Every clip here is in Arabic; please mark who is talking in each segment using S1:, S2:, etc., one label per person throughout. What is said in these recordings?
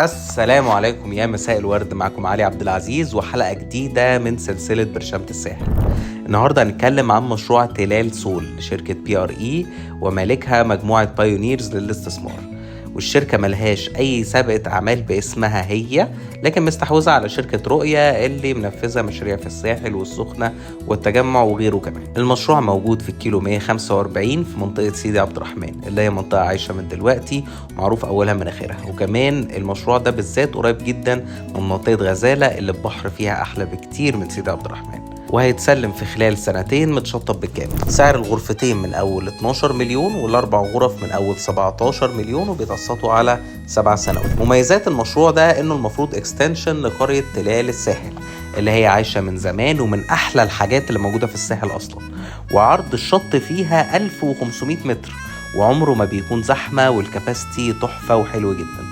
S1: السلام عليكم يا مساء الورد. معكم علي عبد العزيز وحلقة جديدة من سلسلة برشامة الساحل. النهاردة هنتكلم عن مشروع تلال سول لشركة PRE ومالكها مجموعة بايونيرز للاستثمار. والشركة ملهاش أي سابقة أعمال باسمها هي، لكن مستحوذة على شركة رؤية اللي منفذة مشاريع في الساحل والسخنة والتجمع وغيره كمان. المشروع موجود في الكيلو 145 في منطقة سيدي عبد الرحمن، اللي هي منطقة عايشة من دلوقتي ومعروف أولها من آخرها. وكمان المشروع ده بالذات قريب جدا من منطقة غزالة اللي البحر فيها أحلى بكتير من سيدي عبد الرحمن، وهيتسلم في خلال سنتين متشطب بالكامل. سعر الغرفتين من أول 12 مليون والأربع غرف من أول 17 مليون وبيتقسطوا على 7 سنوات. مميزات المشروع ده إنه المفروض اكستنشن لقرية تلال الساحل اللي هي عايشة من زمان ومن أحلى الحاجات اللي موجودة في الساحل أصلا، وعرض الشط فيها 1500 متر وعمره ما بيكون زحمة، والكباستي تحفة وحلو جدا.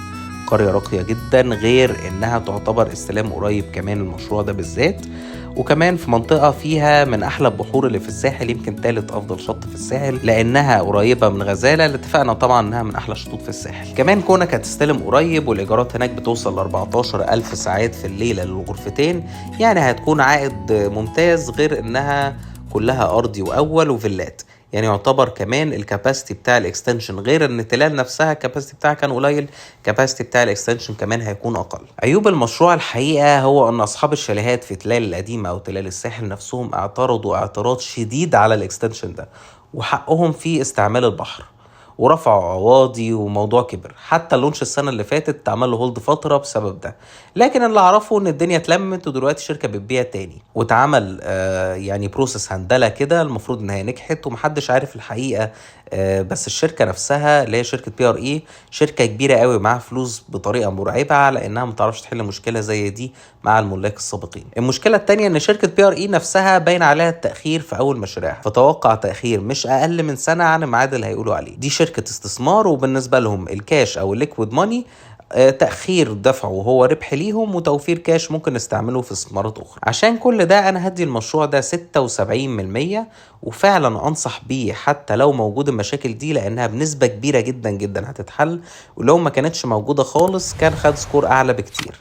S1: قرية راقية جدا، غير إنها تعتبر استلام قريب كمان المشروع ده بالذات، وكمان في منطقة فيها من أحلى البحور اللي في الساحل، يمكن ثالث أفضل شط في الساحل لأنها قريبة من غزالة اللي اتفقنا طبعا إنها من أحلى الشطوط في الساحل. كمان كونك هتستلم قريب والإيجارات هناك بتوصل ل 14,000 ساعات في الليلة للغرفتين، يعني هتكون عائد ممتاز، غير إنها كلها أرضي وأول وفيلات. يعني يعتبر كمان الكاباسيتي بتاع الاكستنشن، غير ان تلال نفسها الكاباسيتي بتاعها كان قليل، الكاباسيتي بتاع الاكستنشن كمان هيكون اقل. عيوب المشروع الحقيقه هو ان اصحاب الشاليهات في تلال القديمه او تلال الساحل نفسهم اعترضوا اعتراض شديد على الاكستنشن ده، وحقهم في استعمال البحر، ورفعوا قواضي وموضوع كبر. حتى اللونش السنه اللي فاتت اتعمل له هولد فتره بسبب ده، لكن اللي اعرفه ان الدنيا اتلمت ودلوقتي الشركه بتبيع تاني، واتعمل يعني بروسس هندله كده المفروض ان هي نجحت ومحدش عارف الحقيقه. بس الشركه نفسها اللي هي شركه PRE شركه كبيره قوي معاها فلوس بطريقه مرعبه على انها ما تعرفش تحل مشكله زي دي مع الملاك السابقين. المشكله الثانيه ان شركه PRE نفسها باين عليها التاخير في اول مشاريعها، فتوقع تاخير مش اقل من سنه عن الميعاد اللي هيقولوا عليه. دي شركه استثمار، وبالنسبه لهم الكاش او الليكويد ماني تأخير دفعه وهو ربح ليهم، وتوفير كاش ممكن نستعمله في استثمارات أخرى. عشان كل ده أنا هدي المشروع ده 76%، وفعلا أنصح بيه حتى لو موجود المشاكل دي، لأنها بنسبة كبيرة جدا جدا هتتحل، ولو ما كانتش موجودة خالص كان خد سكور أعلى بكتير.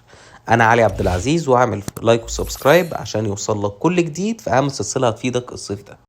S1: أنا علي عبد العزيز، وهعمل لايك وسبسكرايب عشان يوصل لك كل جديد في أهم سلسلة هتفيدك الصيف ده.